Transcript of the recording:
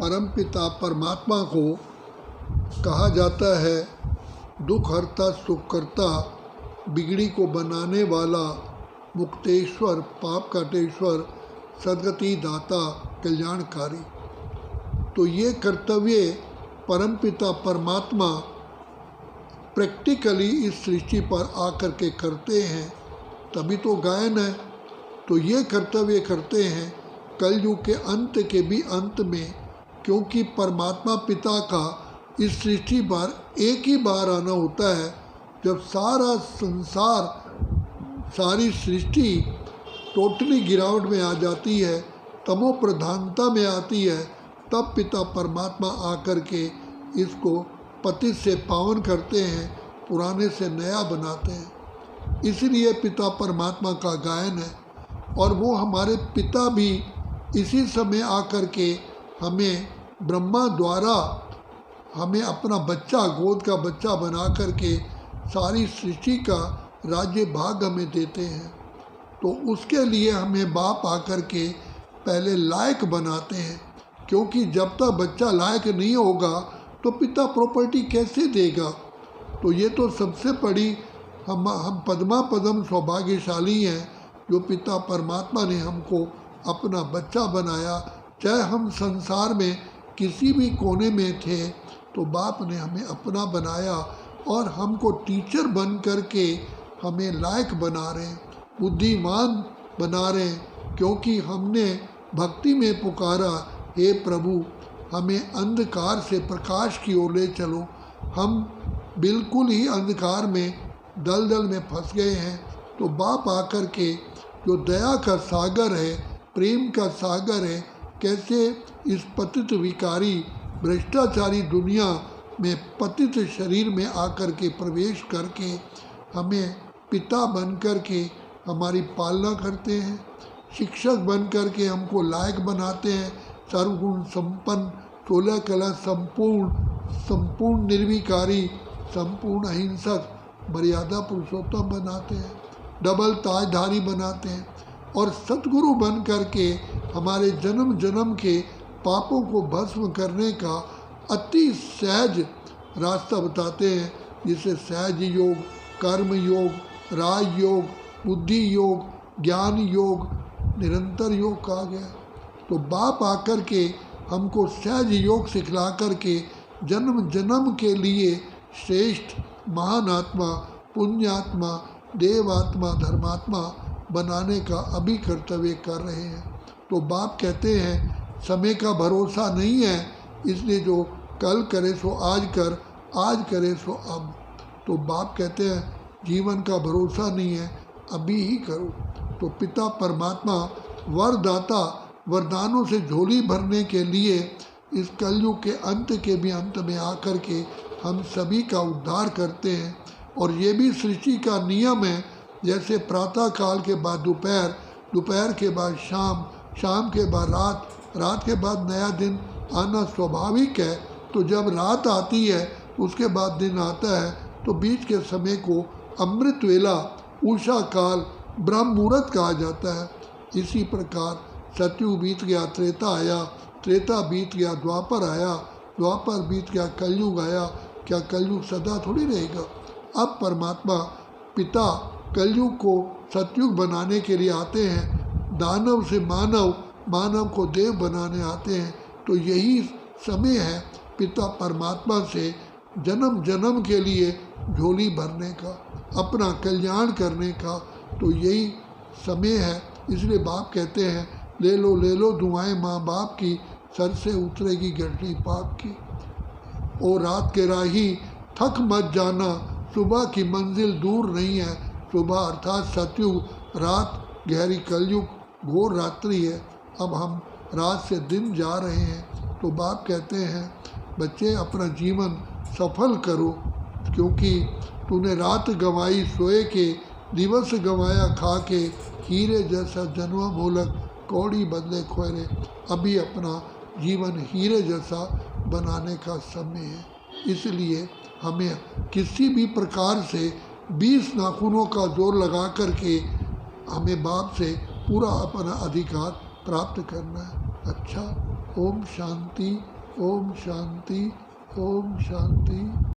परमपिता परमात्मा को कहा जाता है दुख हरता सुख करता, बिगड़ी को बनाने वाला, मुक्तेश्वर पाप काटेश्वर, सद्गति दाता कल्याणकारी। तो ये कर्तव्य परमपिता परमात्मा प्रैक्टिकली इस सृष्टि पर आकर के करते हैं, तभी तो गायन है। तो ये कर्तव्य करते हैं कलयुग के अंत के भी अंत में, क्योंकि परमात्मा पिता का इस सृष्टि पर एक ही बार आना होता है, जब सारा संसार सारी सृष्टि टोटली गिरावट में आ जाती है, तमो प्रधानता में आती है, तब पिता परमात्मा आकर के इसको पतित से पावन करते हैं, पुराने से नया बनाते हैं। इसलिए पिता परमात्मा का गायन है। और वो हमारे पिता भी इसी समय आकर के हमें ब्रह्मा द्वारा हमें अपना बच्चा, गोद का बच्चा बना करके सारी सृष्टि का राज्य भाग हमें देते हैं। तो उसके लिए हमें बाप आकर के पहले लायक बनाते हैं, क्योंकि जब तक बच्चा लायक नहीं होगा तो पिता प्रॉपर्टी कैसे देगा। तो ये तो सबसे बड़ी हम पद्मा पदम सौभाग्यशाली हैं जो पिता परमात्मा ने हमको अपना बच्चा बनाया। चाहे हम संसार में किसी भी कोने में थे तो बाप ने हमें अपना बनाया और हमको टीचर बन कर के हमें लायक बना रहे हैं, बुद्धिमान बना रहे हैं, क्योंकि हमने भक्ति में पुकारा, हे प्रभु हमें अंधकार से प्रकाश की ओर ले चलो। हम बिल्कुल ही अंधकार में दलदल में फंस गए हैं। तो बाप आकर के जो दया का सागर है, प्रेम का सागर है, कैसे इस पतित विकारी भ्रष्टाचारी दुनिया में पतित शरीर में आकर के प्रवेश करके हमें पिता बन कर के हमारी पालना करते हैं, शिक्षक बन कर के हमको लायक बनाते हैं, सर्वगुण संपन्न, 16 कला संपूर्ण निर्विकारी, संपूर्ण अहिंसक, मर्यादा पुरुषोत्तम बनाते हैं, डबल ताजधारी बनाते हैं और सतगुरु बन करके हमारे जन्म जन्म के पापों को भस्म करने का अति सहज रास्ता बताते हैं, जिसे सहज योग, कर्म योग, राज योग, बुद्धि योग, ज्ञान योग, निरंतर योग कहा गया। तो बाप आकर के हमको सहज योग सिखला करके जन्म जन्म के लिए श्रेष्ठ महान आत्मा, पुण्यात्मा, देवात्मा, धर्मात्मा बनाने का अभी कर्तव्य कर रहे हैं। तो बाप कहते हैं समय का भरोसा नहीं है, इसलिए जो कल करे सो आज कर, आज करे सो अब। तो बाप कहते हैं जीवन का भरोसा नहीं है, अभी ही करो। तो पिता परमात्मा वरदाता, वरदानों से झोली भरने के लिए इस कलयुग के अंत के भी अंत में आकर के हम सभी का उद्धार करते हैं। और ये भी सृष्टि का नियम है, जैसे प्रातः काल के बाद दोपहर, दोपहर के बाद शाम, शाम के बाद रात, रात के बाद नया दिन आना स्वाभाविक है। तो जब रात आती है उसके बाद दिन आता है, तो बीच के समय को अमृत वेला, उषा काल, ब्रह्म मुहूर्त कहा जाता है। इसी प्रकार सतयुग बीत गया, त्रेता आया, त्रेता बीत गया, द्वापर आया, द्वापर बीत गया, कलयुग आया। क्या कलयुग सदा थोड़ी रहेगा। अब परमात्मा पिता कलयुग को सतयुग बनाने के लिए आते हैं, दानव से मानव, मानव को देव बनाने आते हैं। तो यही समय है पिता परमात्मा से जन्म जन्म के लिए झोली भरने का, अपना कल्याण करने का। तो यही समय है। इसलिए बाप कहते हैं ले लो दुआएं माँ बाप की, सर से उतरेगी गठरी पाप की। ओ रात के राही थक मत जाना, सुबह की मंजिल दूर नहीं है। सुबह अर्थात सतयुग, रात गहरी कलयुग घोर रात्रि है। अब हम रात से दिन जा रहे हैं। तो बाप कहते हैं बच्चे अपना जीवन सफल करो, क्योंकि तूने रात गंवाई सोए के, दिवस गंवाया खा के, हीरे जैसा जन्म मोलक कौड़ी बदले खोरे। अभी अपना जीवन हीरे जैसा बनाने का समय है। इसलिए हमें किसी भी प्रकार से 20 नाखूनों का जोर लगा करके हमें बाप से पूरा अपना अधिकार प्राप्त करना है। अच्छा। ओम शांति, ओम शांति, ओम शांति।